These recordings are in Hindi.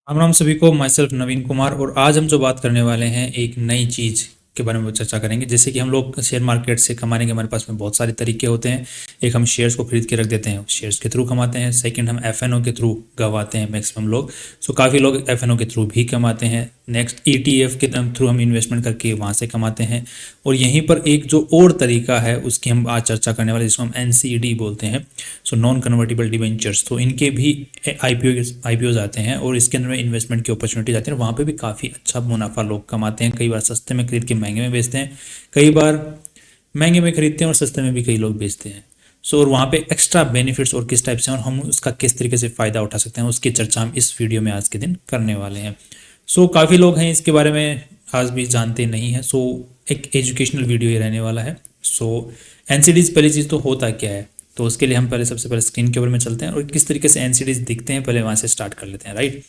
राम राम सभी को। माई सेल्फ नवीन कुमार, और आज हम जो बात करने वाले हैं एक नई चीज़ के बारे में चर्चा करेंगे। जैसे कि हम लोग शेयर मार्केट से कमाने के हमारे पास में बहुत सारे तरीके होते हैं। एक हम शेयर्स को खरीद के रख देते हैं, शेयर्स के थ्रू कमाते हैं। सेकंड, हम एफएनओ के थ्रू गवाते हैं मैक्सिमम लोग। सो काफ़ी लोग एफएनओ के थ्रू भी कमाते हैं। नेक्स्ट, ईटीएफ के थ्रू हम इन्वेस्टमेंट करके वहाँ से कमाते हैं। और यहीं पर एक जो और तरीका है उसकी हम आज चर्चा करने वाले, जिसको हम एनसीडी बोलते हैं, सो नॉन कन्वर्टिबल डिवेंचर्स। तो इनके भी आईपीओज आते हैं और इसके अंदर में इन्वेस्टमेंट की अपॉर्चुनिटीज आती है। वहाँ पे भी काफ़ी अच्छा मुनाफा लोग कमाते हैं। कई बार सस्ते में खरीद के महंगे में बेचते हैं, कई बार महंगे में खरीदते हैं और सस्ते में भी कई लोग बेचते हैं। सो और वहाँ पे एक्स्ट्रा बेनिफिट्स और किस टाइप से और हम उसका किस तरीके से फ़ायदा उठा सकते हैं, उसकी चर्चा हम इस वीडियो में आज के दिन करने वाले हैं। सो काफ़ी लोग हैं इसके बारे में आज भी जानते नहीं हैं। सो एक एजुकेशनल वीडियो ये रहने वाला है। सो एनसीडीज पहली चीज़ तो होता क्या है, तो उसके लिए हम पहले सबसे पहले स्क्रीन के ऊपर में चलते हैं और किस तरीके से एनसीडीज दिखते हैं पहले वहाँ से स्टार्ट कर लेते हैं, राइट।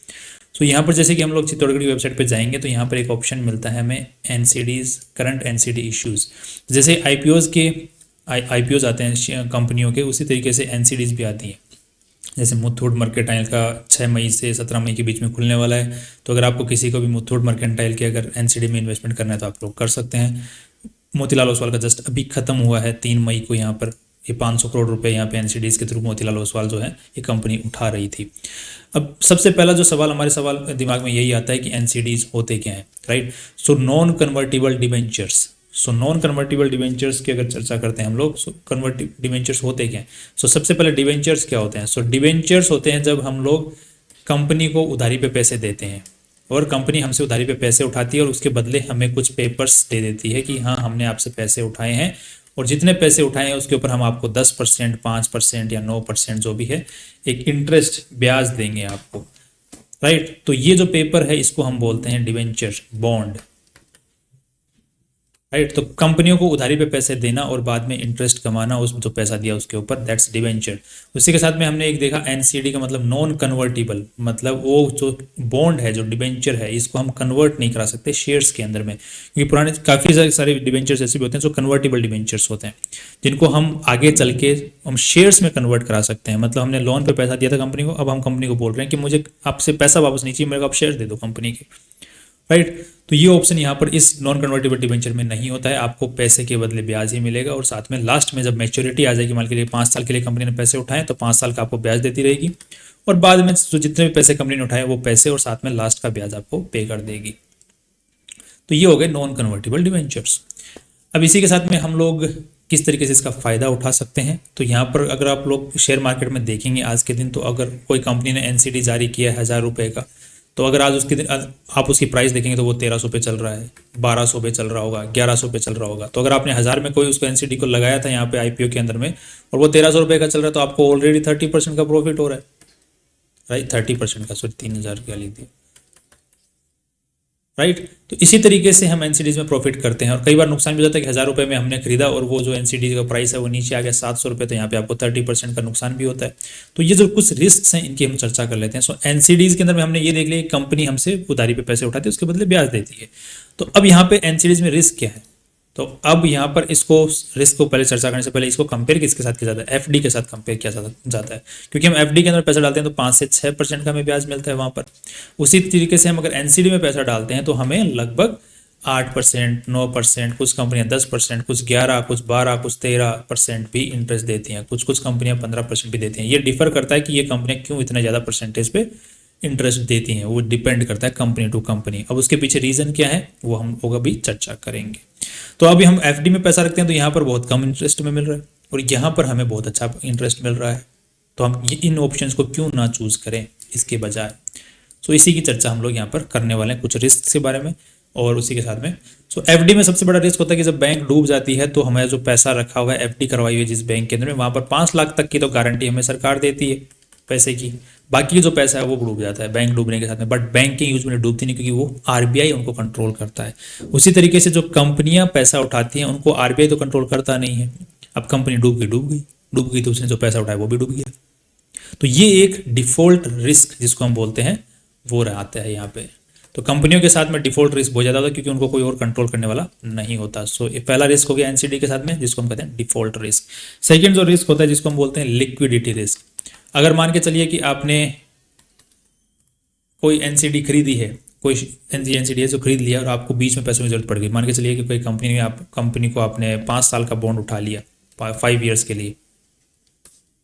सो यहाँ पर जैसे कि हम लोग चित्तौड़गढ़ की वेबसाइट पे जाएंगे तो यहाँ पर एक ऑप्शन मिलता है हमें एनसीडीज, करंट एनसीडी इश्यूज। जैसे आईपीओज के आईपीओज आते हैं कंपनियों के, उसी तरीके से एनसीडीज भी आती हैं। जैसे मुथूट मर्केंटाइल का 6 मई से 17 मई के बीच में खुलने वाला है। तो अगर आपको किसी को भी मुथूट मर्केंटाइल के अगर एनसीडी में इन्वेस्टमेंट करना है तो आप लोग कर सकते हैं। मोतीलाल ओसवाल का जस्ट अभी खत्म हुआ है 3 मई को। यहाँ पर ये 500 करोड़ रुपए यहाँ पे एनसीडीज के थ्रू मोतीलाल ओसवाल जो है ये कंपनी उठा रही थी। अब सबसे पहला जो सवाल हमारे सवाल दिमाग में यही आता है कि एनसीडीज होते क्या हैं, right. So non convertible debentures. So non convertible debentures की अगर चर्चा करते हैं हम लोग, सो कन्वर्टिबल डिवेंचर्स होते क्या हैं। सो सबसे पहले डिवेंचर्स क्या होते हैं। सो डिवेंचर्स होते हैं जब हम लोग कंपनी को उधारी पे पैसे देते हैं और कंपनी हमसे उधारी पे पैसे उठाती है और उसके बदले हमें कुछ पेपर्स दे देती है कि हाँ हमने आपसे पैसे उठाए हैं और जितने पैसे उठाए हैं उसके ऊपर हम आपको 10%, 5% या 9% जो भी है एक इंटरेस्ट ब्याज देंगे आपको, राइट। तो ये जो पेपर है इसको हम बोलते हैं डिवेंचर बॉन्ड, राइट। तो कंपनियों को उधारी पे पैसे देना और बाद में इंटरेस्ट कमाना उस जो पैसा दिया उसके ऊपर, दैट्स डिवेंचर। उसी के साथ में हमने एक देखा एनसीडी का मतलब नॉन कन्वर्टिबल, मतलब वो जो बॉन्ड है जो डिवेंचर है इसको हम कन्वर्ट नहीं करा सकते शेयर्स के अंदर में, क्योंकि पुराने काफ़ी सारे डिवेंचर्स ऐसे भी होते हैं जो कन्वर्टिबल डिवेंचर्स होते हैं जिनको हम आगे चल के हम शेयर्स में कन्वर्ट करा सकते हैं। मतलब हमने लोन पे पैसा दिया था कंपनी को, अब हम कंपनी को बोल रहे हैं कि मुझे आपसे पैसा वापस नहीं चाहिए, मेरे को आप शेयर दे दो कंपनी के, राइट। तो ये ऑप्शन यहाँ पर इस नॉन कन्वर्टिबल डिवेंचर में नहीं होता है। आपको पैसे के बदले ब्याज ही मिलेगा और साथ में लास्ट में जब मैच्योरिटी आ जाएगी, मान के लिए 5 साल के लिए कंपनी ने पैसे उठाए तो 5 साल का आपको ब्याज देती रहेगी और बाद में जो जितने भी पैसे कंपनी ने उठाए वो पैसे और साथ में लास्ट का ब्याज आपको पे कर देगी। तो ये हो गए नॉन कन्वर्टिबल डिवेंचर्स। अब इसी के साथ में हम लोग किस तरीके से इसका फ़ायदा उठा सकते हैं, तो यहाँ पर अगर आप लोग शेयर मार्केट में देखेंगे आज के दिन, तो अगर कोई कंपनी ने एनसीडी जारी किया है 1000 रुपये का, तो अगर आज उसके दिन आप उसकी प्राइस देखेंगे तो वो 1300 पे चल रहा है, 1200 पे चल रहा होगा, 1100 पे चल रहा होगा। तो अगर आपने 1000 में कोई उसको एनसीडी को लगाया था यहाँ पे आईपीओ के अंदर में और वो 1300 रुपये का चल रहा है, तो आपको ऑलरेडी 30% का प्रॉफिट हो रहा है, राइट। 30% का, सॉरी 3000 क्या लिख दिया, राइट। तो इसी तरीके से हम एनसीडीज में प्रॉफिट करते हैं और कई बार नुकसान भी हो जाता है कि 1000 रुपये में हमने खरीदा और वो जो एनसीडी का प्राइस है वो नीचे आ गया 700 रुपये, तो यहाँ पे आपको 30% का नुकसान भी होता है। तो ये जो कुछ रिस्क हैं इनकी हम चर्चा कर लेते हैं। सो एनसीडीज के अंदर में हमने ये देख लिया कंपनी हमसे उधारी पे पैसे उठाती है, उसके बदले ब्याज देती है। तो अब यहाँ पे एनसीडीज में रिस्क क्या है, तो अब यहाँ पर इसको रिस्क को पहले चर्चा करने से पहले इसको कंपेयर किसके साथ किया जाता है, एफडी के साथ कंपेयर किया जाता है। क्योंकि हम एफडी के अंदर पैसा डालते हैं तो 5 से 6% का हमें ब्याज मिलता है वहाँ पर। उसी तरीके से हम अगर एनसीडी में पैसा डालते हैं तो हमें लगभग 8%, 9%, कुछ कंपनियां 10%, कुछ 11, कुछ 12, कुछ 13% भी इंटरेस्ट देती हैं, कुछ कंपनियां 15% भी देती हैं। ये डिफर करता है कि ये कंपनियां क्यों इतने ज़्यादा परसेंटेज पे इंटरेस्ट देती हैं, वो डिपेंड करता है कंपनी टू कंपनी। अब उसके पीछे रीज़न क्या है वो हम लोग अभी चर्चा करेंगे। तो अभी हम एफडी में पैसा रखते हैं तो यहाँ पर बहुत कम इंटरेस्ट में मिल रहा है और यहाँ पर हमें बहुत अच्छा इंटरेस्ट मिल रहा है, तो हम इन ऑप्शंस को क्यों ना चूज़ करें इसके बजाय। सो इसी की चर्चा हम लोग यहाँ पर करने वाले हैं, कुछ रिस्क के बारे में और उसी के साथ में। सो एफडी में सबसे बड़ा रिस्क होता है कि जब बैंक डूब जाती है तो हमें जो पैसा रखा हुआ है एफडी करवाई हुई है जिस बैंक के अंदर में, वहाँ पर 5 लाख तक की तो गारंटी हमें सरकार देती है पैसे की, बाकी जो पैसा है वो डूब जाता है बैंक डूबने के साथ में। बट बैंकिंग यूज में डूबती नहीं क्योंकि वो आरबीआई उनको कंट्रोल करता है। उसी तरीके से जो कंपनियां पैसा उठाती हैं उनको आरबीआई तो कंट्रोल करता नहीं है। अब कंपनी डूब गई तो उसने जो पैसा उठाया वो भी डूब गया। तो ये एक डिफॉल्ट रिस्क जिसको हम बोलते हैं वो रहता है यहाँ पे। तो कंपनियों के साथ में डिफॉल्ट रिस्क बहुत ज़्यादा होता है क्योंकि उनको कोई और कंट्रोल करने वाला नहीं होता। सो ये पहला रिस्क हो गया एनसीडी के साथ में जिसको हम कहते हैं डिफॉल्ट रिस्क। सेकेंड जो रिस्क होता है जिसको हम बोलते हैं लिक्विडिटी रिस्क। अगर मान के चलिए कि आपने कोई एनसीडी खरीदी है, कोई एनसीडी है जो खरीद लिया और आपको बीच में पैसों की जरूरत पड़ गई, मान के चलिए कि कोई कंपनी को आपने 5 साल का बॉन्ड उठा लिया 5 ईयर्स के लिए,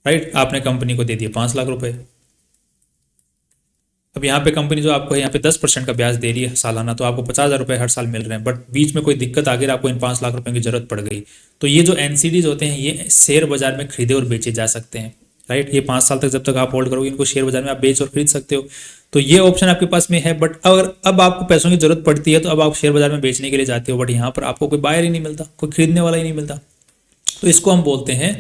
राइट, आपने कंपनी को दे दिया 5 लाख रुपए। अब यहाँ पे कंपनी जो आपको यहाँ पे 10% का ब्याज दे रही है सालाना, तो आपको 50,000 रुपये हर साल मिल रहे हैं, बट बीच में कोई दिक्कत आ गई, आपको इन 5 लाख रुपए की जरूरत पड़ गई, तो ये जो एनसीडीज होते हैं ये शेयर बाजार में खरीदे और बेचे जा सकते हैं, राइट। ये 5 साल तक जब तक आप होल्ड करोगे इनको शेयर बाजार में आप बेच और खरीद सकते हो, तो ये ऑप्शन आपके पास में है। बट अगर अब आपको पैसों की जरूरत पड़ती है तो अब आप शेयर बाजार में बेचने के लिए जाते हो, बट यहाँ पर आपको कोई बायर ही नहीं मिलता, कोई खरीदने वाला ही नहीं मिलता, तो इसको हम बोलते हैं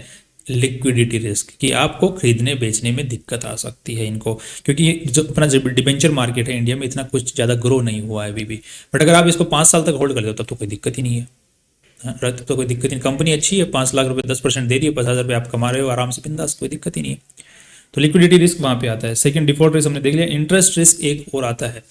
लिक्विडिटी रिस्क, कि आपको खरीदने बेचने में दिक्कत आ सकती है इनको, क्योंकि जो अपना डिबेंचर मार्केट है इंडिया में इतना कुछ ज़्यादा ग्रो नहीं हुआ है अभी भी। बट अगर आप इसको 5 साल तक होल्ड कर लेते हो तब तो कोई दिक्कत ही नहीं है, तब तो कोई दिक्कत नहीं, कंपनी अच्छी है, 5 लाख रुपए 10% दे रही है, 50,000 रुपये आप कमा रहे हो आराम से बिंदास, कोई दिक्कत ही नहीं है। तो लिक्विडिटी रिस्क वहाँ पे आता है। सेकंड डिफॉल्ट रिस्क हमने देख लिया। इंटरेस्ट रिस्क एक और आता है।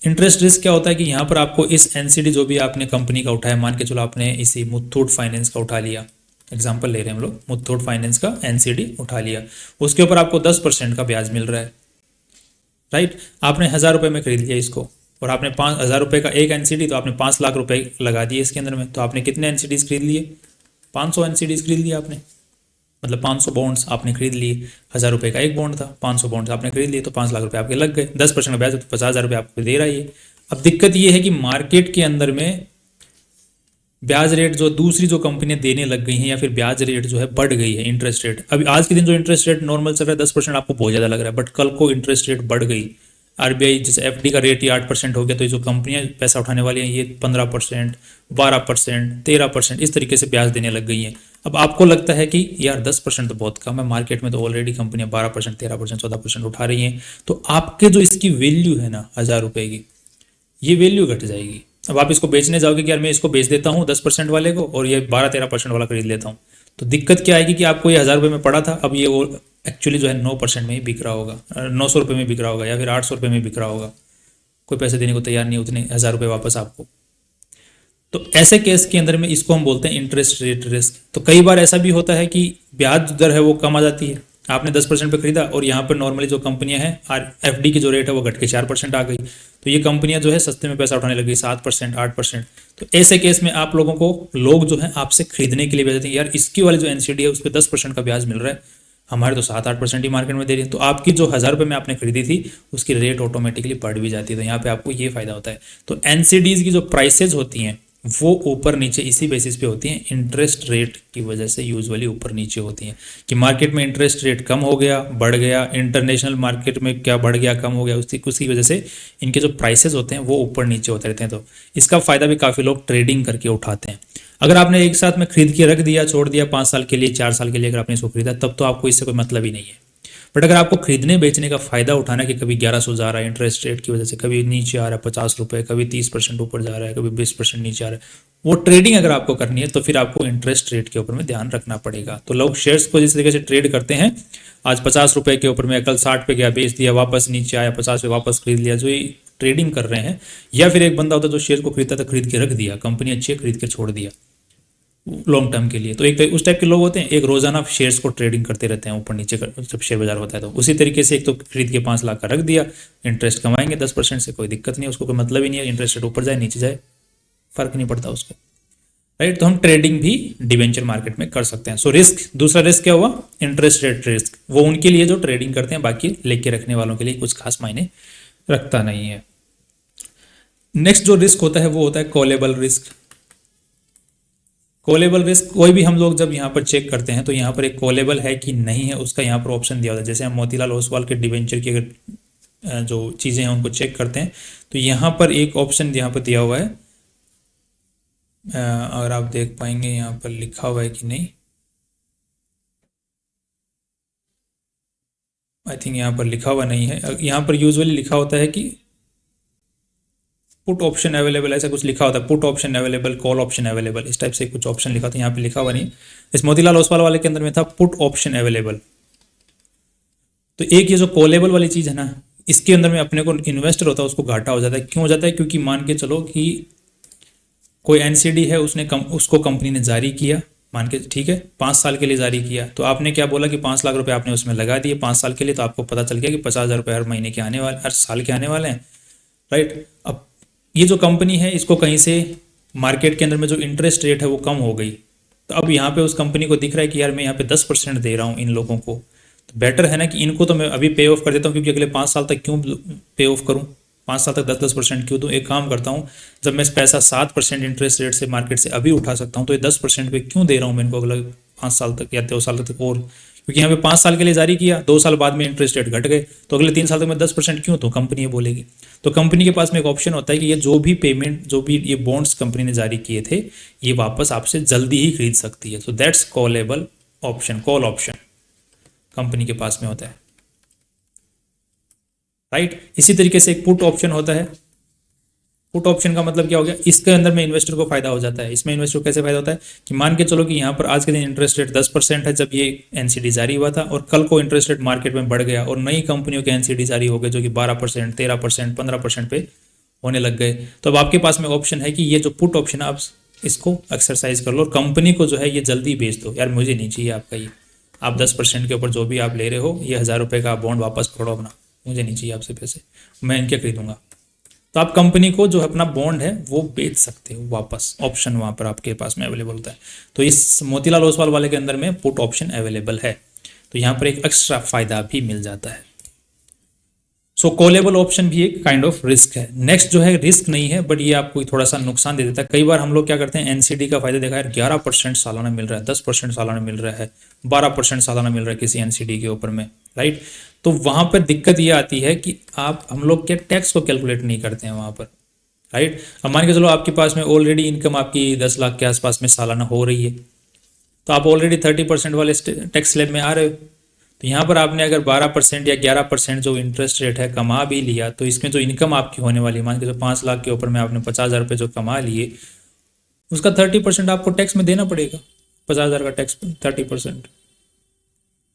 इंटरेस्ट रिस्क क्या होता है कि यहाँ पर आपको इस एनसीडी जो भी आपने कंपनी का उठाया, मान के चलो आपने इसी मुथूट फाइनेंस का उठा लिया, एग्जाम्पल ले रहे हैं हम लोग, मुथूट फाइनेंस का एनसीडी उठा लिया, उसके ऊपर आपको 10% का ब्याज मिल रहा है, राइट। आपने 1,000 रुपये में खरीद लिया इसको, और आपने 5,000 रुपये का एक एनसीडी, तो आपने 5 लाख रुपए लगा दिए इसके अंदर में, तो आपने कितने एनसीडीज खरीद लिए? 500 एनसीडीज खरीद लिया आपने, मतलब 500 बॉन्ड्स आपने खरीद लिए। 1,000 रुपये का एक बॉन्ड था, 500 बॉन्ड्स आपने खरीद लिए, तो 5 लाख रुपए आपके लग गए। 10% का ब्याज तो 50,000 रुपये आपको दे रहा है। अब दिक्कत ये है कि मार्केट के अंदर में ब्याज रेट जो दूसरी जो कंपनियां देने लग गई हैं, या फिर ब्याज रेट जो है बढ़ गई है, इंटरेस्ट रेट। अभी आज के दिन जो इंटरेस्ट रेट नॉर्मल चल रहा है 10%, आपको बहुत ज़्यादा लग रहा है, बट कल को इंटरेस्ट रेट बढ़ गई। आरबीआई जैसे एफडी का रेट ही 8% हो गया, तो ये जो कंपनियां पैसा उठाने वाली हैं ये 15%, 12%, 13% इस तरीके से ब्याज देने लग गई हैं। अब आपको लगता है कि यार 10% तो बहुत कम है, मार्केट में तो ऑलरेडी कंपनियां 12%, 13%, 14% उठा रही हैं, तो आपके जो इसकी वैल्यू है ना 1,000 रुपये की, ये वैल्यू घट जाएगी। अब आप इसको बेचने जाओगे कि यार मैं इसको बेच देता हूँ 10% वाले को और ये 12-13% वाला खरीद लेता हूँ, तो दिक्कत क्या आएगी कि आपको ये 1,000 रुपये में पड़ा था, अब ये वो एक्चुअली जो है 9% में ही बिक रहा होगा, 900 रुपये में बिक रहा होगा, या फिर 800 रुपये में बिक रहा होगा। कोई पैसे देने को तैयार नहीं, उतने 1,000 रुपये वापस आपको। तो ऐसे केस के अंदर में इसको हम बोलते हैं इंटरेस्ट रेट रिस्क। तो कई बार ऐसा भी होता है कि ब्याज दर है वो कम आ जाती है, आपने 10% पे खरीदा और यहाँ पर नॉर्मली जो कंपनियां हैं एफडी की जो रेट है वो घट के 4% आ गई, तो ये कंपनियां जो है सस्ते में पैसा उठाने लगी 7%, 8%। तो ऐसे केस में आप लोगों को लोग जो है आपसे खरीदने के लिए भेजते हैं, यार इसकी वाली जो एनसीडी है उस पर 10% का ब्याज मिल रहा है, हमारे तो 7-8% ही मार्केट में दे रही है, तो आपकी जो 1,000 रुपये में आपने खरीदी थी उसकी रेट ऑटोमेटिकली बढ़ भी जाती है। तो यहाँ पे आपको ये फायदा होता है। तो एनसीडीज की जो प्राइसेज होती हैं वो ऊपर नीचे इसी बेसिस पे होती हैं, इंटरेस्ट रेट की वजह से यूजुअली ऊपर नीचे होती हैं, कि मार्केट में इंटरेस्ट रेट कम हो गया, बढ़ गया, इंटरनेशनल मार्केट में क्या बढ़ गया, कम हो गया, उसकी वजह से इनके जो प्राइसेस होते हैं वो ऊपर नीचे होते रहते हैं। तो इसका फायदा भी काफ़ी लोग ट्रेडिंग करके उठाते हैं। अगर आपने एक साथ में खरीद के रख दिया, छोड़ दिया 5 साल के लिए, 4 साल के लिए अगर आपने इसको खरीदा, तब तो आपको इससे कोई मतलब ही नहीं है। बट अगर आपको खरीदने बेचने का फायदा उठाना है कि कभी 1100 जा रहा है इंटरेस्ट रेट की वजह से, कभी नीचे आ रहा है 50 रुपये, कभी 30% ऊपर जा रहा है, कभी 20% नीचे आ रहा है, वो ट्रेडिंग अगर आपको करनी है तो फिर आपको इंटरेस्ट रेट के ऊपर में ध्यान रखना पड़ेगा। तो लोग शेयर्स को जिस तरीके से ट्रेड करते हैं, आज 50 रुपये के ऊपर में कल 60 पे गया, बेच दिया, वापस नीचे आया 50 पे वापस खरीद लिया, जो ये ट्रेडिंग कर रहे हैं। या फिर एक बंदा होता है जो शेयर को खरीदता था, खरीद के रख दिया, कंपनी अच्छी है खरीद के छोड़ दिया लॉन्ग टर्म के लिए, तो एक उस टाइप के लोग होते हैं। एक रोजाना शेयर्स को ट्रेडिंग करते रहते हैं ऊपर नीचे जब शेयर बाजार होता है, तो उसी तरीके से एक तो खरीद के 5 लाख का रख दिया, इंटरेस्ट कमाएंगे 10% से, कोई दिक्कत नहीं, उसको कोई मतलब ही नहीं है, इंटरेस्ट रेट ऊपर जाए नीचे जाए फर्क नहीं पड़ता उसको, राइट। तो हम ट्रेडिंग भी डिवेंचर मार्केट में कर सकते हैं। सो रिस्क, दूसरा रिस्क क्या हुआ? इंटरेस्ट रेट रिस्क, वो उनके लिए जो ट्रेडिंग करते हैं, बाकी लेके रखने वालों के लिए कुछ खास मायने रखता नहीं है। नेक्स्ट जो रिस्क होता है वो होता है कॉलेबल रिस्क। कॉलेबल रिस्क कोई भी हम लोग जब यहाँ पर चेक करते हैं तो यहाँ पर एक कॉलेबल है कि नहीं है उसका यहाँ पर ऑप्शन दिया होता है। जैसे हम मोतीलाल ओसवाल के डिवेंचर की अगर जो चीज़ें हैं उनको चेक करते हैं तो यहाँ पर एक ऑप्शन यहाँ पर दिया हुआ है, अगर आप देख पाएंगे यहाँ पर लिखा हुआ है कि नहीं, आई थिंक यहाँ पर लिखा हुआ नहीं है। यहाँ पर यूजुअली लिखा होता है कि पुट ऑप्शन अवेलेबल, ऐसा कुछ लिखा होता है, put option available, call option available, इस टाइप से कुछ ऑप्शन लिखा था, यहाँ पे लिखा हुआ नहीं। इस मोतीलाल ओसवाल वाले के अंदर में था पुट ऑप्शन अवेलेबल। तो एक ये जो कॉलेबल वाली चीज़ है ना, इसके अंदर में अपने को इन्वेस्टर होता है उसको घाटा हो जाता है। क्यों हो जाता है? क्योंकि मान के चलो कि कोई एनसीडी है, उसको कंपनी ने जारी किया, मान के ठीक है 5 साल के लिए जारी किया, तो आपने क्या बोला कि 5 लाख रुपए आपने उसमें लगा दिए 5 साल के लिए, तो आपको पता चल गया कि 50,000 रुपये हर महीने के आने वाले, हर साल के आने वाले हैं, राइट। अब ये जो कंपनी है इसको कहीं से मार्केट के अंदर में जो इंटरेस्ट रेट है वो कम हो गई, तो अब यहाँ पे उस कंपनी को दिख रहा है कि यार मैं यहाँ पे 10% दे रहा हूँ इन लोगों को, तो बेटर है ना कि इनको तो मैं अभी पे ऑफ कर देता हूँ, क्योंकि अगले 5 साल तक क्यों पे ऑफ करूँ, 5 साल तक 10% क्यों दूँ। एक काम करता हूँ, जब मैं पैसा 7% इंटरेस्ट रेट से मार्केट से अभी उठा सकता हूँ, तो ये 10% पे क्यों दे रहा हूँ मैं इनको अगले 5 साल तक या 2 साल तक और, क्योंकि यहाँ पे 5 साल के लिए जारी किया, 2 साल बाद में इंटरेस्ट रेट घट गए, तो अगले 3 साल तक मैं 10% क्यों दूँ, कंपनी ये बोलेगी। तो कंपनी के पास में एक ऑप्शन होता है कि ये जो भी पेमेंट, जो भी ये बॉन्ड्स कंपनी ने जारी किए थे, ये वापस आपसे जल्दी ही खरीद सकती है। तो that's callable option, call option company के पास में होता है, राइट। इसी तरीके से एक पुट ऑप्शन होता है। पुट ऑप्शन का मतलब क्या हो गया, इसके अंदर में इन्वेस्टर को फायदा हो जाता है। इसमें इन्वेस्टर को कैसे फायदा होता है कि मान के चलो कि यहाँ पर आज के दिन इंटरेस्ट रेट 10% है जब ये एनसीडी जारी हुआ था, और कल को इंटरेस्ट रेट मार्केट में बढ़ गया और नई कंपनियों के एनसीडी जारी हो गए जो कि 12%, 13%, 15% पे होने लग गए, तो अब आपके पास में ऑप्शन है कि ये जो पुट ऑप्शन है आप इसको एक्सरसाइज कर लो और कंपनी को जो है ये जल्दी बेच दो, यार मुझे नहीं चाहिए आपका ये, आप 10% के ऊपर जो भी आप ले रहे हो, ये 1000 रुपये का बॉन्ड वापस पकड़ो अपना, मुझे नहीं चाहिए आपसे पैसे, मैं इनके खरीदूंगा। तो आप कंपनी को जो अपना बॉन्ड है वो बेच सकते हो वापस, ऑप्शन वहाँ पर आपके पास में अवेलेबल होता है। तो इस मोतीलाल ओसवाल वाले के अंदर में पुट ऑप्शन अवेलेबल है, तो यहाँ पर एक एक्स्ट्रा फायदा भी मिल जाता है। सो कॉलेबल ऑप्शन भी एक काइंड ऑफ रिस्क है। नेक्स्ट जो है रिस्क नहीं है, बट ये आपको थोड़ा सा नुकसान दे देता है। कई बार हम लोग क्या करते हैं, एनसीडी का फायदा देखा है 11% सालाना मिल रहा है, 10% सालाना मिल रहा है, 12% सालाना मिल रहा है किसी एनसीडी के ऊपर में, राइट। तो वहां पर दिक्कत ये आती है कि हम लोग क्या टैक्स को कैलकुलेट नहीं करते हैं वहां पर, राइट। अब मान के चलो आपके पास में ऑलरेडी इनकम आपकी 10 लाख के आसपास में सालाना हो रही है, तो आप ऑलरेडी 30% वाले टैक्स स्लैब में आ रहे हो। तो यहाँ पर आपने अगर 12% या 11% जो इंटरेस्ट रेट है कमा भी लिया, तो इसमें जो इनकम आपकी होने वाली है, मान के जो 5 लाख के ऊपर में आपने 50,000 रुपये जो कमा लिए, उसका 30% आपको टैक्स में देना पड़ेगा, 50,000 का टैक्स 30%,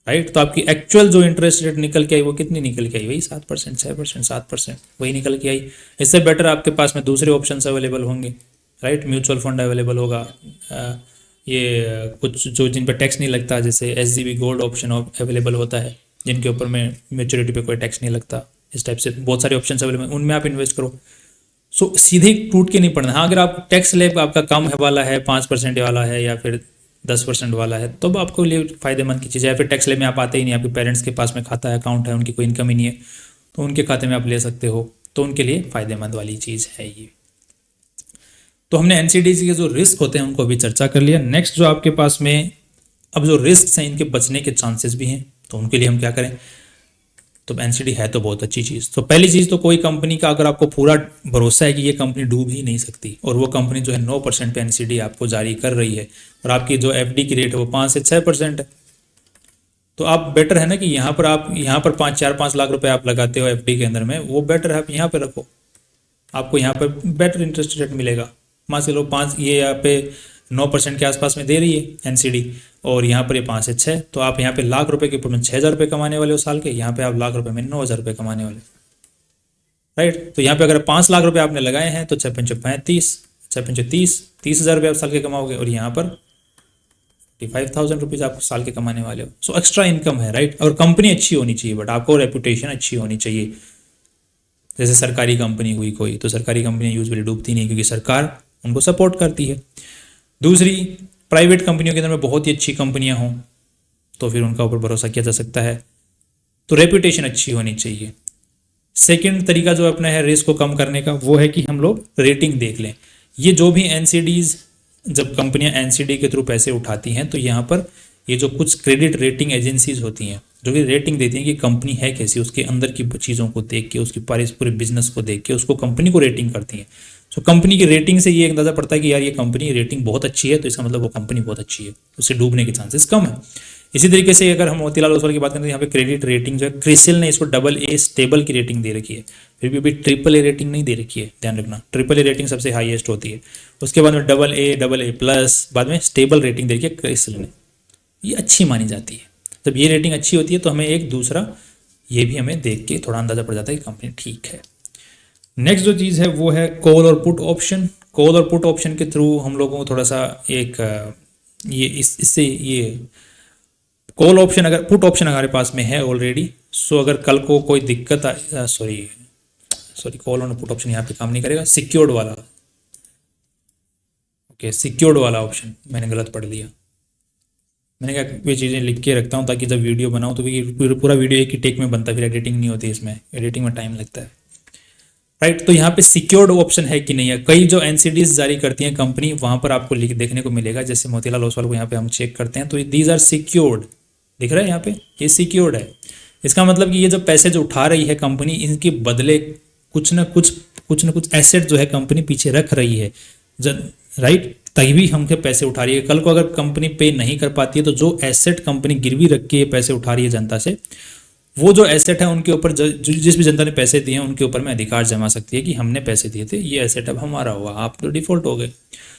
राइट। तो आपकी एक्चुअल जो इंटरेस्ट रेट निकल के आई वो कितनी निकल के आई, वही 7%, 6%, 7% वही निकल के आई। इससे बेटर आपके पास में दूसरे ऑप्शन अवेलेबल होंगे, राइट। म्यूचुअल फंड अवेलेबल होगा, ये कुछ जो जिन पर टैक्स नहीं लगता, जैसे एसजीबी गोल्ड ऑप्शन अवेलेबल होता है जिनके ऊपर में मैच्योरिटी पे कोई टैक्स नहीं लगता, इस टाइप से बहुत सारे ऑप्शन अवेलेबल, उनमें आप इन्वेस्ट करो। सो सीधे टूट के नहीं पड़ना। हाँ, अगर आप टैक्स स्लैब आपका कम है वाला है, 5% वाला है या फिर 10% वाला है, तो आपको लिए फायदेमंद की चीज़ है। या फिर टैक्स स्लैब में आप आते ही नहीं, आपके पेरेंट्स के पास में खाता है, अकाउंट है, उनकी कोई इनकम ही नहीं है, तो उनके खाते में आप ले सकते हो, तो उनके लिए फायदेमंद वाली चीज़ है ये। तो हमने एनसीडीज के जो रिस्क होते हैं उनको भी चर्चा कर लिया। नेक्स्ट जो आपके पास में अब जो रिस्क हैं इनके बचने के चांसेस भी हैं, तो उनके लिए हम क्या करें। तो एनसीडी है तो बहुत अच्छी चीज़। तो पहली चीज़ तो कोई कंपनी का अगर आपको पूरा भरोसा है कि ये कंपनी डूब ही नहीं सकती, और वो कंपनी जो है 9% पे एनसीडी आपको जारी कर रही है, और आपकी जो एफडी की रेट है वो 5 से 6% है, तो आप बेटर है ना कि यहाँ पर 4-5 लाख रुपए आप लगाते हो एफडी के अंदर में, वो बेटर है आप यहाँ पे रखो, आपको यहाँ पर बेटर इंटरेस्ट रेट मिलेगा। मान से लो 5, ये यहाँ पे 9% के आसपास में दे रही है एनसीडी, और यहाँ पर ये 5 से 6, तो आप यहाँ पे लाख रुपए के ऊपर में 6,000 रुपये कमाने वाले हो साल के, यहाँ पे आप लाख रुपए में 9,000 रुपये कमाने वाले, राइट। तो यहाँ पे अगर 5 लाख रुपए आपने लगाए हैं तो 6×5 35, 6×5 30, 30,000 रुपये आप साल के कमाओगे, और यहाँ पर 55,000 रुपीज़ आप साल के कमाने वाले हो। सो एक्स्ट्रा इनकम है, राइट। और कंपनी अच्छी होनी चाहिए, बट आपको रेपुटेशन अच्छी होनी चाहिए। जैसे सरकारी कंपनी हुई कोई, तो सरकारी कंपनी यूजुअली डूबती नहीं क्योंकि सरकार उनको सपोर्ट करती है। दूसरी, प्राइवेट कंपनियों के अंदर में बहुत ही अच्छी कंपनियां हों तो फिर उनका ऊपर भरोसा किया जा सकता है, तो रेपुटेशन अच्छी होनी चाहिए। सेकंड तरीका जो अपना है रिस्क को कम करने का, वो है कि हम लोग रेटिंग देख लें। ये जो भी एनसीडीज, जब कंपनियां एनसीडी के थ्रू पैसे उठाती हैं, तो यहाँ पर ये जो कुछ क्रेडिट रेटिंग एजेंसीज होती हैं जो कि रेटिंग देती हैं कि कंपनी है कैसी, उसके अंदर की चीज़ों को देख के, उसकी पूरे बिजनेस को देख के उसको कंपनी को रेटिंग करती हैं। सो कंपनी की रेटिंग से ये अंदाजा पड़ता है कि यार ये कंपनी रेटिंग बहुत अच्छी है, तो इसका मतलब वो कंपनी बहुत अच्छी है, उससे डूबने के चांसेस कम है। इसी तरीके से अगर हम मोतीलाल ओसवाल की बात करें तो यहाँ पे क्रेडिट रेटिंग जो है, क्रिसिल ने इसको AA स्टेबल की रेटिंग दे रखी है, फिर भी अभी AAA रेटिंग नहीं दे रखी है, ध्यान रखना। AAA रेटिंग सबसे हाईएस्ट होती है, उसके बाद में AA+, बाद में स्टेबल रेटिंग दे रखी है क्रिसिल ने, ये अच्छी मानी जाती है। जब ये रेटिंग अच्छी होती है तो हमें एक दूसरा ये भी हमें देख के थोड़ा अंदाजा पड़ जाता है कि कंपनी ठीक है। नेक्स्ट जो चीज़ है वो है कॉल और पुट ऑप्शन। कॉल और पुट ऑप्शन के थ्रू हम लोगों को थोड़ा सा एक इससे ये कॉल ऑप्शन, अगर पुट ऑप्शन हमारे पास में है ऑलरेडी, सो अगर कल को कोई दिक्कत sorry sorry call on put option यहाँ पे काम नहीं करेगा, सिक्योर्ड वाला, ओके सिक्योर्ड वाला ऑप्शन मैंने गलत पढ़ लिया। मैंने कहा ये चीज़ें लिख के रखता हूँ ताकि जब वीडियो बनाऊँ तो पूरा वीडियो एक ही टेक में बनता है, फिर एडिटिंग नहीं होती, इसमें एडिटिंग में टाइम लगता है, राइट। तो यहाँ पे सिक्योर्ड ऑप्शन है कि नहीं है। कई जो एनसीडीज जारी करती हैं कंपनी, वहाँ पर आपको लिख देखने को मिलेगा, जैसे मोतीलाल ओसवाल को यहाँ पे हम चेक करते हैं तो दीज आर सिक्योर्ड, दिख रहा है यहाँ पे, ये सिक्योर्ड है। इसका मतलब कि ये जो पैसे जो उठा रही है कंपनी, इनके बदले कुछ ना कुछ एसेट जो है कंपनी पीछे रख रही है, राइट, तभी हमके पैसे उठा रही है। कल को अगर कंपनी पे नहीं कर पाती है तो जो एसेट कंपनी गिरवी रख के पैसे उठा रही है जनता से, वो जो एसेट है उनके ऊपर जिस भी जनता ने पैसे दिए हैं उनके ऊपर में अधिकार जमा सकती है कि हमने पैसे दिए थे, ये एसेट अब हमारा हुआ, आप तो डिफॉल्ट हो गए।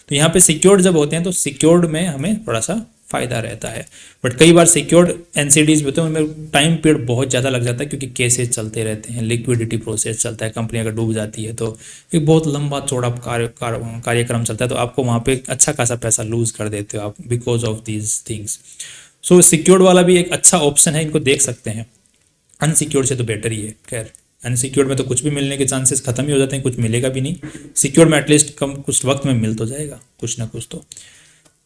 तो यहाँ पे सिक्योर्ड जब होते हैं तो सिक्योर्ड में हमें थोड़ा सा फायदा रहता है। बट कई बार सिक्योर्ड एनसीडीज होते हैं उनमें टाइम पीरियड बहुत ज़्यादा लग जाता है, क्योंकि केसेस चलते रहते हैं, लिक्विडिटी प्रोसेस चलता है, कंपनी अगर डूब जाती है तो एक बहुत लंबा चौड़ा कार्यक्रम चलता है, तो आपको वहाँ पे अच्छा खासा पैसा लूज कर देते हो आप because of these things. So secured वाला भी एक अच्छा ऑप्शन है, इनको देख सकते हैं। अनसिक्योर्ड से तो बेटर ही है, खैर अनसिक्योर्ड में तो कुछ भी मिलने के चांसेस खत्म ही हो जाते हैं, कुछ मिलेगा भी नहीं। सिक्योर्ड में एटलीस्ट कम कुछ वक्त में मिल तो जाएगा कुछ ना कुछ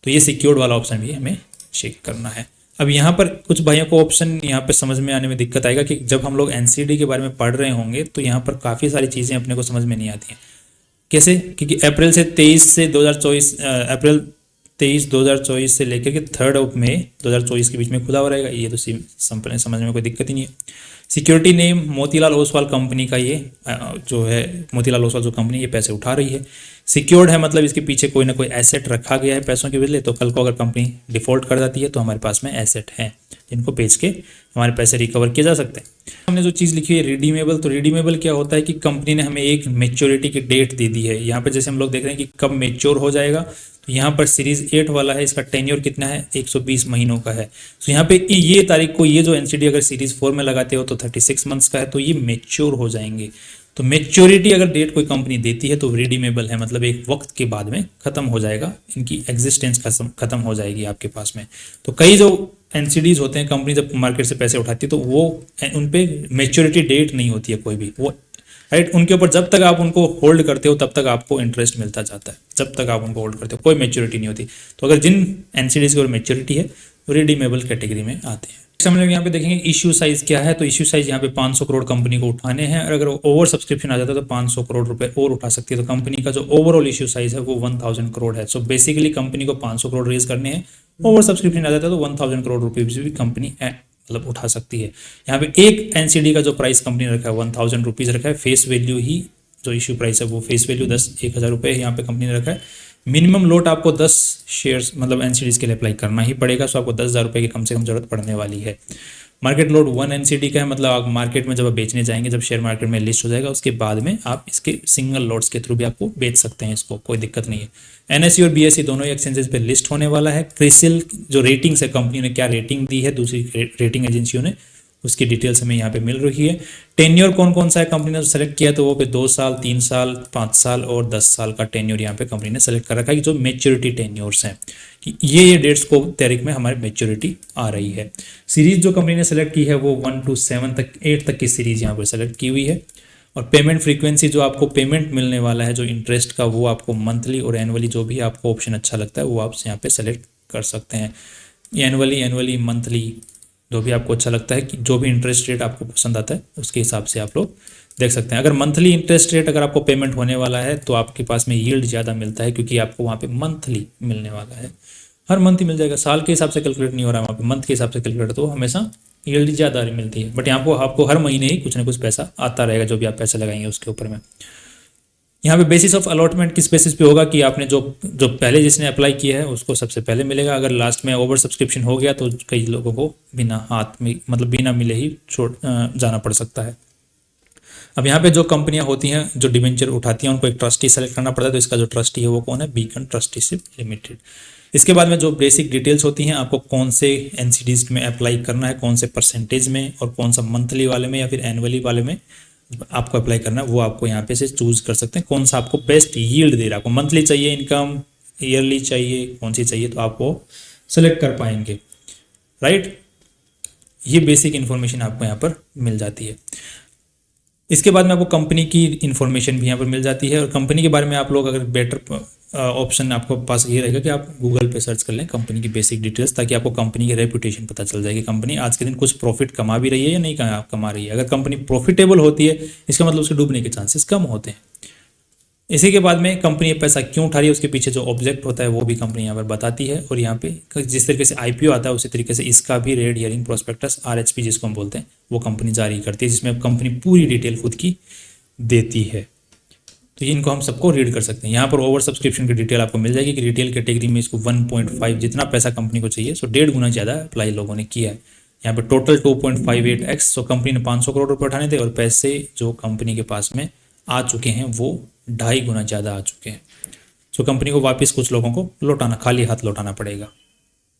तो ये सिक्योर्ड वाला ऑप्शन भी हमें चेक करना है। अब यहाँ पर कुछ भाइयों को ऑप्शन यहाँ पे समझ में आने में दिक्कत आएगा कि जब हम लोग एनसीडी के बारे में पढ़ रहे होंगे तो यहाँ पर काफ़ी सारी चीज़ें अपने को समझ में नहीं आती हैं। कैसे? क्योंकि अप्रैल 23 2024 से लेकर के 3 मई 2024 के बीच में खुला हो रहेगा, ये तो सिंपल समझ में कोई दिक्कत ही नहीं है। Security name Motilal Oswal company का, ये जो है मोतीलाल ओसवाल जो कंपनी ये पैसे उठा रही है। सिक्योर्ड है मतलब इसके पीछे कोई ना कोई एसेट रखा गया है पैसों के बदले, तो कल को अगर कंपनी डिफॉल्ट कर जाती है तो हमारे पास में एसेट है जिनको बेच के हमारे पैसे रिकवर किए जा सकते हैं। हमने जो चीज़ लिखी है रिडीमेबल, तो रिडीमेबल क्या होता है कि कंपनी ने हमें एक मेच्योरिटी की डेट दे दी है। यहाँ पर जैसे हम लोग देख रहे हैं कि कब मेच्योर हो जाएगा, तो यहाँ पर सीरीज 8 वाला है, इसका टेन्योर कितना है 120 महीनों का है। तो यहाँ पे ये तारीख को ये जो एनसीडी अगर सीरीज 4 में लगाते हो तो 36 मंथ्स का है, तो ये मेच्योर हो जाएंगे। तो मेच्योरिटी अगर डेट कोई कंपनी देती है तो रिडीमेबल है, मतलब एक वक्त के बाद में खत्म हो जाएगा, इनकी एग्जिस्टेंस खत्म हो जाएगी आपके पास में। तो कई जो एनसीडीज होते हैं, कंपनी जब मार्केट से पैसे उठाती है तो वो उन पे मेच्योरिटी डेट नहीं होती है कोई भी, वो राइट उनके ऊपर जब तक आप उनको होल्ड करते हो तब तक आपको इंटरेस्ट मिलता जाता है, जब तक आप उनको होल्ड करते हो कोई मेच्योरिटी नहीं होती। तो अगर जिन एनसीडीज की मेच्योरिटी है वो रिडीमेबल कैटेगरी में आते हैं। हम लोग यहाँ पे देखेंगे इश्यू साइज क्या है, तो इश्यू साइज यहाँ पे 500 करोड़ कंपनी को उठाने हैं, और अगर ओवर सब्सक्रिप्शन आ जाता है तो 500 करोड़ रुपए और उठा सकती है। तो कंपनी का जो ओवरऑल इश्यू साइज है वो 1000 करोड़ है। सो बेसिकली कंपनी को 500 करोड़ रेज करने हैं, ओवर सब्सक्रिप्शन आ जाता है तो 1000 करोड़ रुपीज भी कंपनी मतलब उठा सकती है। यहाँ पे एक एनसीडी का जो प्राइस कंपनी रखा है 1000 रुपीज़ रखा है, फेस वैल्यू ही जो इश्यू प्राइस है वो फेस वैल्यू 10,000 रुपये यहाँ पे कंपनी ने रखा है। मिनिमम लोट आपको 10 शेयर्स मतलब एनसीडीज के लिए अप्लाई करना ही पड़ेगा, सो आपको 10,000 रुपये की कम से कम जरूरत पड़ने वाली है। मार्केट लोड 1 एनसीडी का है, मतलब आप मार्केट में जब आप बेचने जाएंगे, जब शेयर मार्केट में लिस्ट हो जाएगा उसके बाद में आप इसके सिंगल लोड्स के थ्रू भी आपको बेच सकते हैं, इसको कोई दिक्कत नहीं है। एनएसई और बीएसई दोनों ही एक्सचेंजेस पे लिस्ट होने वाला है। क्रिसिल जो रेटिंग्स है, कंपनी ने क्या रेटिंग दी है दूसरी रेटिंग एजेंसियों ने, उसकी डिटेल्स हमें यहाँ पे मिल रही है। टेन्योर कौन कौन सा है कंपनी ने सेलेक्ट किया, तो वो पे 2 साल 3 साल 5 साल और 10 साल का टेन्योर यहाँ पे कंपनी ने सेलेक्ट कर रखा है, जो मेच्योरिटी टेन्योर्स हैं कि ये डेट्स को तारीख में हमारी मेच्योरिटी आ रही है। सीरीज जो कंपनी ने सेलेक्ट की है वो 1 to 7 तक 8 तक की सीरीज यहाँ पर सेलेक्ट की हुई है। और पेमेंट फ्रीक्वेंसी जो आपको पेमेंट मिलने वाला है जो इंटरेस्ट का, वो आपको मंथली और एनुअली जो भी आपको ऑप्शन अच्छा लगता है वो आप यहाँ पे सेलेक्ट कर सकते हैं। एनुअली मंथली जो भी आपको अच्छा लगता है, कि जो भी इंटरेस्ट रेट आपको पसंद आता है उसके हिसाब से आप लोग देख सकते हैं। अगर मंथली इंटरेस्ट रेट अगर आपको पेमेंट होने वाला है तो आपके पास में यील्ड ज़्यादा मिलता है, क्योंकि आपको वहाँ पे मंथली मिलने वाला है, हर मंथ ही मिल जाएगा, साल के हिसाब से कैलकुलेट नहीं हो रहा है वहाँ पे, मंथ के हिसाब से कैलकुलेट, तो हमेशा यील्ड ज़्यादा मिलती है। बट यहाँ पर आपको हर महीने ही कुछ ना कुछ पैसा आता रहेगा, जो भी आप पैसे लगाएंगे उसके ऊपर में। यहाँ पे बेसिस ऑफ अलॉटमेंट किस बेसिस पे होगा कि आपने जो पहले जिसने अप्लाई किया है उसको सबसे पहले मिलेगा। अगर लास्ट में ओवर सब्सक्रिप्शन हो गया तो कई लोगों को बिना हाथ में मतलब बिना मिले ही छोड़ जाना पड़ सकता है। अब यहाँ पे जो कंपनियां होती हैं जो डिवेंचर उठाती हैं उनको एक ट्रस्टी सेलेक्ट करना पड़ता है, तो इसका जो ट्रस्टी है वो कौन है, बीकन ट्रस्टीशिप लिमिटेड। इसके बाद में जो बेसिक डिटेल्स होती हैं, आपको कौन से एनसीडीज में अप्लाई करना है, कौन से परसेंटेज में और कौन सा मंथली वाले में या फिर एनुअली वाले में आपको अप्लाई करना है, वो आपको यहाँ पे से चूज कर सकते हैं कौन सा आपको बेस्ट यील्ड दे रहा है। आपको मंथली चाहिए इनकम, ईयरली चाहिए, कौन सी चाहिए, तो आप वो सेलेक्ट कर पाएंगे, राइट। ये बेसिक इन्फॉर्मेशन आपको यहाँ पर मिल जाती है। इसके बाद में आपको कंपनी की इन्फॉर्मेशन भी यहाँ पर मिल जाती है, और कंपनी के बारे में आप लोग अगर बेटर ऑप्शन आपको पास ये रहेगा कि आप गूगल पे सर्च कर लें कंपनी की बेसिक डिटेल्स, ताकि आपको कंपनी की रेपुटेशन पता चल जाए कि कंपनी आज के दिन कुछ प्रॉफिट कमा भी रही है या नहीं कमा रही है। अगर कंपनी प्रॉफिटेबल होती है, इसका मतलब उसके डूबने के चांसेस कम होते हैं। इसी के बाद में कंपनी पैसा क्यों उठा रही है, उसके पीछे जो ऑब्जेक्ट होता है वो भी कंपनी यहाँ पर बताती है, और यहाँ पे जिस तरीके से आईपीओ आता है उसी तरीके से इसका भी रेड हियरिंग प्रोस्पेक्टस आरएचपी जिसको हम बोलते हैं वो कंपनी जारी करती है, जिसमें कंपनी पूरी डिटेल खुद की देती है। तो इनको हम सबको रीड कर सकते हैं। यहाँ पर ओवर सब्सक्रिप्शन की डिटेल आपको मिल जाएगी कि रिटेल कैटेगरी में इसको 1.5 जितना पैसा कंपनी को चाहिए, सो 1.5 गुना ज़्यादा अप्लाई लोगों ने किया है। यहाँ पर टोटल 2.58x, सो कंपनी ने 500 करोड़ रुपये उठाने थे, और पैसे जो कंपनी के पास में आ चुके हैं वो 2.5 गुना ज़्यादा आ चुके हैं। सो कंपनी को वापस कुछ लोगों को लौटाना, खाली हाथ लौटाना पड़ेगा,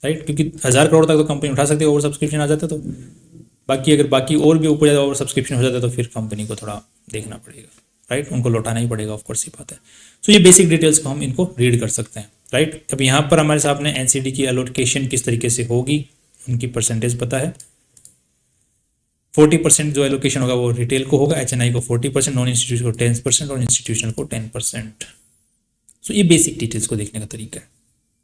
राइट, क्योंकि 1000 करोड़ तक तो कंपनी उठा सकती है ओवर सब्सक्रिप्शन आ जाता तो। बाकी अगर बाकी और भी ऊपर ज़्यादा ओवर सब्सक्रिप्शन हो जाता तो फिर कंपनी को थोड़ा देखना पड़ेगा, राइट, उनको लौटाना ही पड़ेगा, ऑफकोर्स ही बात है। सो ये बेसिक डिटेल्स को हम इनको रीड कर सकते हैं, राइट। अब यहाँ पर हमारे सामने एनसीडी की एलोकेशन किस तरीके से होगी, उनकी परसेंटेज पता है। 40% जो एलोकेशन होगा वो रिटेल को होगा, एचएनआई को 40%, नॉन इंस्टीट्यूशन को 10% और इंस्टीट्यूशनल को 10%। सो ये बेसिक डिटेल्स को देखने का तरीका है,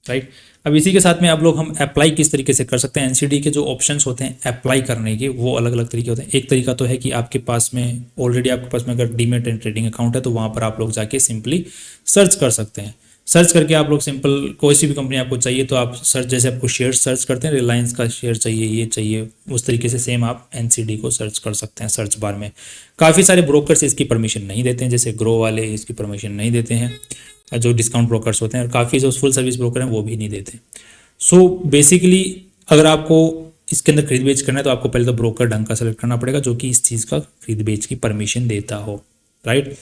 राइट। अब इसी के साथ में आप लोग हम अप्लाई किस तरीके से कर सकते हैं। एनसीडी के जो ऑप्शंस होते हैं अप्लाई करने के वो अलग अलग तरीके होते हैं। एक तरीका तो है कि आपके पास में ऑलरेडी आपके पास में अगर डीमेट एंड ट्रेडिंग अकाउंट है तो वहाँ पर आप लोग जाके सिंपली सर्च कर सकते हैं। सर्च करके आप लोग सिंपल कोई सी भी कंपनी आपको चाहिए तो आप सर्च, जैसे आपको शेयर सर्च करते हैं, रिलायंस का शेयर चाहिए, ये चाहिए, उस तरीके से सेम आप एनसीडी को सर्च कर सकते हैं सर्च बार में। काफ़ी सारे ब्रोकर्स इसकी परमिशन नहीं देते हैं, जैसे ग्रो वाले इसकी परमिशन नहीं देते हैं, जो डिस्काउंट ब्रोकर्स होते हैं, और काफ़ी जो फुल सर्विस ब्रोकर हैं वो भी नहीं देते। सो बेसिकली अगर आपको इसके अंदर खरीद बेच करना है तो आपको पहले तो ब्रोकर ढंग का सेलेक्ट करना पड़ेगा जो कि इस चीज़ का खरीद बेच की परमिशन देता हो, राइट।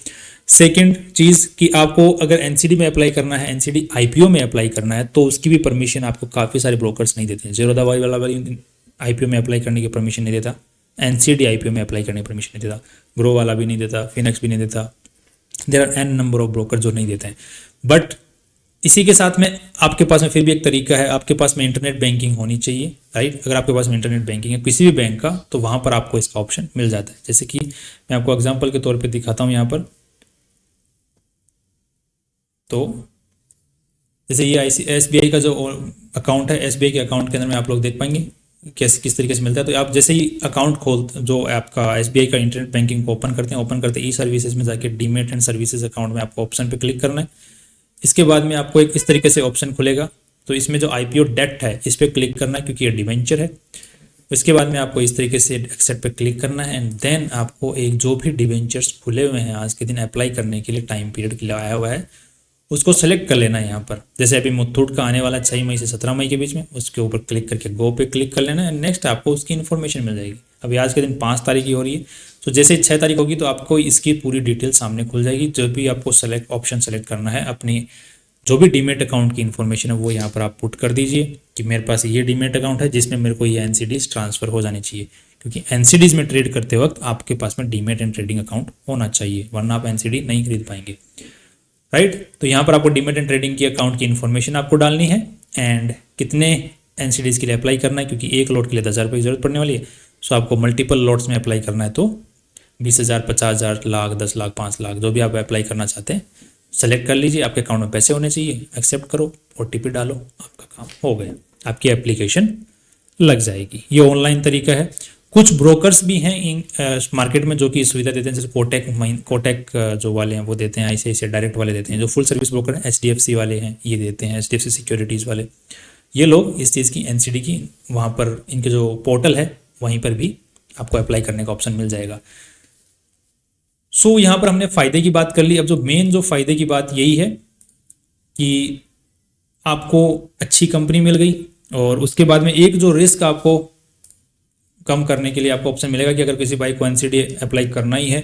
सेकंड चीज़ कि आपको अगर एनसीडी में अप्लाई करना है, एनसीडी आईपीओ में अप्लाई करना है तो उसकी भी परमिशन आपको काफ़ी सारे ब्रोकर्स नहीं देते हैं। ज़ीरोधा वाला आईपीओ में अप्लाई करने की परमिशन नहीं देता, एनसीडी आईपीओ में अप्लाई करने की परमिशन नहीं देता, ग्रो वाला भी नहीं देता, फिनेक्स भी नहीं देता, there are an number of broker जो नहीं देते हैं। बट इसी के साथ में आपके पास में फिर भी एक तरीका है, आपके पास में इंटरनेट बैंकिंग होनी चाहिए, राइट। अगर आपके पास में इंटरनेट बैंकिंग है किसी भी बैंक का तो वहाँ पर आपको इसका ऑप्शन मिल जाता है। जैसे कि मैं आपको एग्जांपल के तौर पे दिखाता हूँ यहाँ पर, तो जैसे ये एसबीआई का जो अकाउंट है, एसबीआई के अकाउंट के अंदर में आप लोग देख पाएंगे कैसे किस तरीके से मिलता है। तो आप जैसे ही अकाउंट जो आपका एसबीआई का इंटरनेट बैंकिंग को ओपन करते ई सर्विसेज में जाके डीमेट एंड सर्विसेज अकाउंट में आपको ऑप्शन पे क्लिक करना है। इसके बाद में आपको एक इस तरीके से ऑप्शन खुलेगा, तो इसमें जो आईपीओ डेट है इस पर क्लिक करना है क्योंकि ये डिवेंचर है। इसके बाद में आपको इस तरीके से एक्सेप्ट पे क्लिक करना है, एंड देन आपको एक जो भी डिवेंचर्स खुले हुए हैं आज के दिन अप्लाई करने के लिए टाइम पीरियड के लिए आया हुआ है उसको सेलेक्ट कर लेना है यहाँ पर। जैसे अभी मुथूट का आने वाला 6 मई से 17 मई के बीच में, उसके ऊपर क्लिक करके गो पे क्लिक कर लेना है। नेक्स्ट आपको उसकी इन्फॉर्मेशन मिल जाएगी। अभी आज के दिन 5 तारीख की हो रही है, तो जैसे 6 तारीख होगी तो आपको इसकी पूरी डिटेल सामने खुल जाएगी। जो भी आपको ऑप्शन सेलेक्ट करना है, अपनी जो भी डीमेट अकाउंट की इन्फॉर्मेशन है वो यहाँ पर आप पुट कर दीजिए कि मेरे पास ये डीमेट अकाउंट है जिसमें मेरे को ये एनसीडीज ट्रांसफर हो जानी चाहिए, क्योंकि एनसीडीज में ट्रेड करते वक्त आपके पास में डीमेट एंड ट्रेडिंग अकाउंट होना चाहिए, वरना आप एनसीडी नहीं खरीद पाएंगे, राइट। तो यहाँ पर आपको डीमेट एंड ट्रेडिंग की अकाउंट की इन्फॉर्मेशन आपको डालनी है, एंड कितने एनसीडीज के लिए अप्लाई करना है, क्योंकि एक लॉट के लिए 10,000 रुपये की जरूरत पड़ने वाली है। सो आपको मल्टीपल लॉट्स में अप्लाई करना है तो 20,000, 50,000, लाख, 10 लाख, 5 लाख जो भी आप अप्लाई करना चाहते हैं सेलेक्ट कर लीजिए। आपके अकाउंट में पैसे होने चाहिए, एक्सेप्ट करो, ओटीपी डालो, आपका काम हो गया, आपकी एप्लीकेशन लग जाएगी। ये ऑनलाइन तरीका है। कुछ ब्रोकर्स भी हैं मार्केट में जो कि सुविधा देते हैं, जैसे कोटेक जो वाले हैं वो देते हैं, आईसीआईसीआई डायरेक्ट वाले देते हैं, जो फुल सर्विस ब्रोकर हैं एचडीएफसी वाले हैं ये देते हैं, एचडीएफसी सिक्योरिटीज़ वाले, ये लोग इस चीज़ की एनसीडी की वहाँ पर इनके जो पोर्टल है वहीं पर भी आपको अप्लाई करने का ऑप्शन मिल जाएगा। सो यहाँ पर हमने फ़ायदे की बात कर ली। अब जो मेन जो फ़ायदे की बात यही है कि आपको अच्छी कंपनी मिल गई, और उसके बाद में एक जो रिस्क आपको कम करने के लिए आपको ऑप्शन मिलेगा कि अगर किसी भाई को एनसीडी अप्लाई करना ही है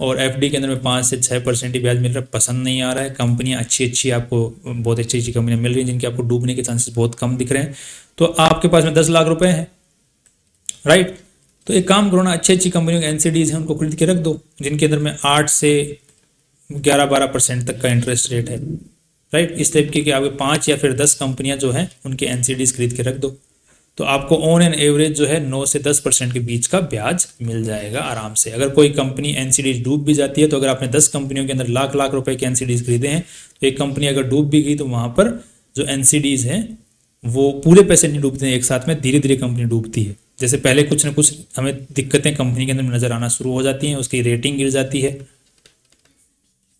और एफडी के अंदर में 5 से 6% ही ब्याज मिल रहा है, पसंद नहीं आ रहा है, कंपनियां अच्छी आपको बहुत अच्छी कंपनियां मिल रही हैं जिनके आपको डूबने के चांसेस बहुत कम दिख रहे हैं, तो आपके पास में 10 लाख रुपए हैं, राइट। तो एक काम करो ना, अच्छी कंपनियों के एनसीडीज हैं उनको खरीद के रख दो, जिनके अंदर में 8 से 11-12% तक का इंटरेस्ट रेट है, राइट। इस तरीके के आपके 5 या फिर 10 कंपनियां जो हैं उनके एनसीडीज खरीद के रख दो, तो आपको ऑन एन एवरेज जो है 9 से 10% के बीच का ब्याज मिल जाएगा आराम से। अगर कोई कंपनी एनसीडीज डूब भी जाती है, तो अगर आपने 10 कंपनियों के अंदर लाख लाख रुपए के एनसीडीज खरीदे हैं, तो एक कंपनी अगर डूब भी गई तो वहां पर जो एनसीडीज हैं वो पूरे पैसे नहीं डूबते हैं एक साथ में, धीरे धीरे कंपनी डूबती है। जैसे पहले कुछ ना कुछ हमें दिक्कतें कंपनी के अंदर नजर आना शुरू हो जाती हैं, उसकी रेटिंग गिर जाती है,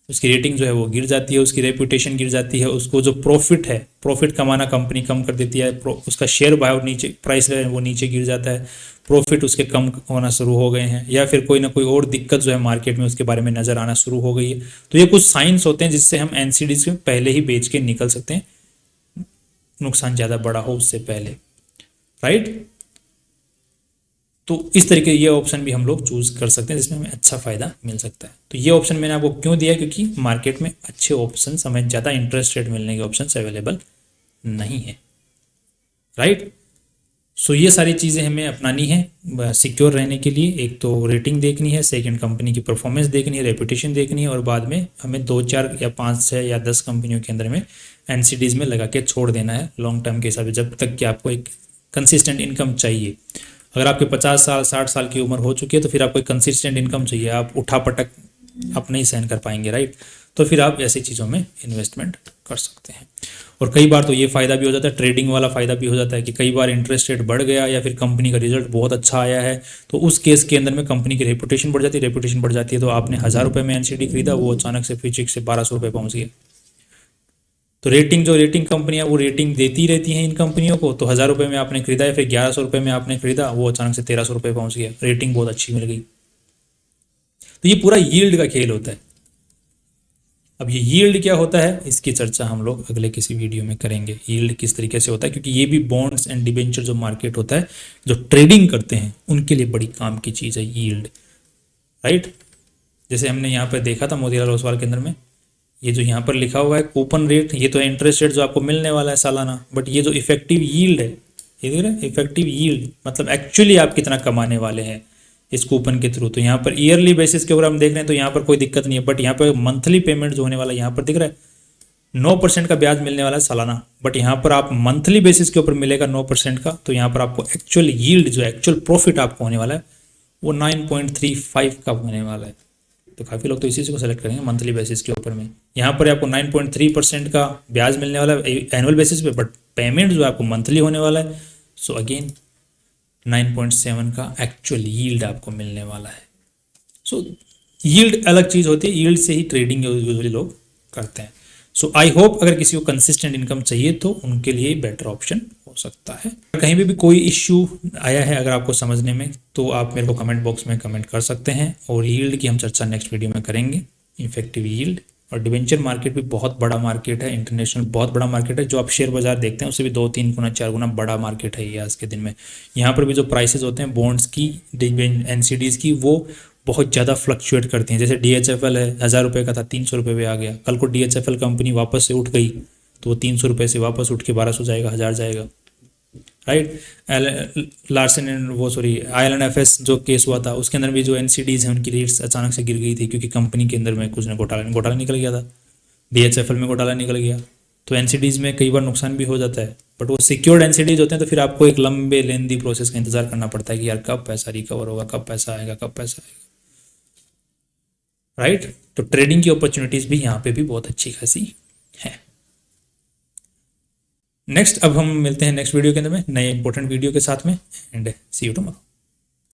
उसकी रेटिंग जो है वो गिर जाती है, उसकी रेपुटेशन गिर जाती है, उसको जो प्रॉफिट है, प्रॉफिट कमाना कंपनी कम कर देती है, उसका शेयर भाव नीचे, प्राइस है वो नीचे गिर जाता है, प्रॉफिट उसके कम होना शुरू हो गए हैं, या फिर कोई ना कोई और दिक्कत जो है मार्केट में उसके बारे में नजर आना शुरू हो गई है। तो ये कुछ साइंस होते हैं जिससे हम एनसीडीज में पहले ही बेच के निकल सकते हैं, नुकसान ज़्यादा बड़ा हो उससे पहले, राइट। तो इस तरीके ये ऑप्शन भी हम लोग चूज कर सकते हैं जिसमें हमें अच्छा फायदा मिल सकता है। तो ये ऑप्शन मैंने आपको क्यों दिया, क्योंकि मार्केट में अच्छे ऑप्शन, हमें ज़्यादा इंटरेस्ट रेट मिलने के ऑप्शन अवेलेबल नहीं है, राइट। सो ये सारी चीज़ें हमें अपनानी है सिक्योर रहने के लिए। एक तो रेटिंग देखनी है, सेकंड कंपनी की परफॉर्मेंस देखनी है, रेपुटेशन देखनी है, और बाद में हमें 2, 4 या 5, 6 या 10 कंपनियों के अंदर में एनसीडीज में लगा के छोड़ देना है लॉन्ग टर्म के हिसाब से, जब तक कि आपको एक कंसिस्टेंट इनकम चाहिए। अगर आपके 50 साल 60 साल की उम्र हो चुकी है तो फिर आपको एक कंसिस्टेंट इनकम चाहिए, आप उठा पटक आप नहीं सहन कर पाएंगे, राइट। तो फिर आप ऐसी चीज़ों में इन्वेस्टमेंट कर सकते हैं। और कई बार तो ये फ़ायदा भी हो जाता है, ट्रेडिंग वाला फ़ायदा भी हो जाता है कि कई बार इंटरेस्ट रेट बढ़ गया या फिर कंपनी का रिजल्ट बहुत अच्छा आया है, तो उस केस के अंदर में कंपनी की रेपुटेशन बढ़ जाती है, रेपुटेशन बढ़ जाती है, तो आपने 1000 रुपये में एनसीडी खरीदा, वो अचानक से फिजिक्स से 1200 रुपये पहुँच गया। तो रेटिंग कंपनियां वो रेटिंग देती रहती हैं इन कंपनियों को, तो 1000 रुपये में आपने खरीदा या फिर 1100 रुपये में आपने खरीदा, वो अचानक से 1300 रुपये पहुंच गया, रेटिंग बहुत अच्छी मिल गई। तो ये पूरा यील्ड का खेल होता है। अब ये यील्ड क्या होता है इसकी चर्चा हम लोग अगले किसी वीडियो में करेंगे, यील्ड किस तरीके से होता है, क्योंकि ये भी बॉन्ड्स एंड डिबेंचर जो मार्केट होता है, जो ट्रेडिंग करते हैं उनके लिए बड़ी काम की चीज़ है यील्ड, राइट। जैसे हमने यहाँ पर देखा था मोतीलाल ओसवाल के अंदर में, ये जो यहाँ पर लिखा हुआ है कूपन रेट, ये तो है इंटरेस्ट रेट जो आपको मिलने वाला है सालाना, बट ये जो इफेक्टिव यील्ड है, ये देख रहे हैं इफेक्टिव यील्ड, मतलब एक्चुअली आप कितना कमाने वाले हैं इस कूपन के थ्रू। तो यहाँ पर ईयरली बेसिस के ऊपर हम देख रहे हैं तो यहाँ पर कोई दिक्कत नहीं है, बट यहाँ पर मंथली पेमेंट जो होने वाला है यहाँ पर दिख रहा है 9% का ब्याज मिलने वाला है सालाना, बट यहाँ पर आप मंथली बेसिस के ऊपर मिलेगा 9% का। तो यहाँ पर आपको एक्चुअल यील्ड जो एक्चुअल प्रॉफिट आपको होने वाला है वो 9.35 का होने वाला है। तो काफ़ी लोग तो इसी को सेलेक्ट करेंगे मंथली बेसिस के ऊपर में। यहाँ पर आपको 9.3% का ब्याज मिलने वाला है एनुअल बेसिस पे, बट पेमेंट जो आपको मंथली होने वाला है, सो अगेन 9.7 का एक्चुअल यील्ड आपको मिलने वाला है। सो यील्ड अलग चीज़ होती है, यील्ड से ही ट्रेडिंग यूजुअली लोग करते हैं। सो आई होप अगर किसी को कंसिस्टेंट इनकम चाहिए तो उनके लिए बेटर ऑप्शन हो सकता है। कहीं भी कोई इश्यू आया है अगर आपको समझने में, तो आप मेरे को कमेंट बॉक्स में कमेंट कर सकते हैं, और यील्ड की हम चर्चा नेक्स्ट वीडियो में करेंगे, इफेक्टिव यील्ड। और डिवेंचर मार्केट भी बहुत बड़ा मार्केट है, इंटरनेशनल बहुत बड़ा मार्केट है, जो आप शेयर बाजार देखते हैं उससे भी 2-3 गुना 4 गुना बड़ा मार्केट है ये आज के दिन में। यहाँ पर भी जो प्राइसेस होते हैं बॉन्ड्स की, एनसीडीज की, वो बहुत ज़्यादा फ्लक्चुएट करती हैं। जैसे DHFL है, 1000 रुपये का था 300 रुपये पे आ गया, कल को DHFL कंपनी वापस से उठ गई तो वो 300 रुपये से वापस उठ के 1200 जाएगा, 1000 जाएगा, राइट। लार्सन एंड वो सॉरी IL&FS जो केस हुआ था उसके अंदर भी जो एनसीडीज हैं उनकी रेट्स अचानक से गिर गई थी, क्योंकि कंपनी के अंदर में कुछ ना घोटाला निकल गया था, DHFL में घोटाला निकल गया। तो एनसीडीज में कई बार नुकसान भी हो जाता है, बट वो सिक्योर्ड एनसीडीज होते हैं, तो फिर आपको एक लंबे लेंदी प्रोसेस का इंतजार करना पड़ता है कि यार कब पैसा रिकवर होगा, कब पैसा आएगा, कब पैसा आएगा, राइट। तो ट्रेडिंग की अपॉर्चुनिटीज भी यहाँ पे भी बहुत अच्छी खासी है। नेक्स्ट अब हम मिलते हैं नेक्स्ट वीडियो के अंदर में नए इंपॉर्टेंट वीडियो के साथ में, एंड सी यू टुमारो।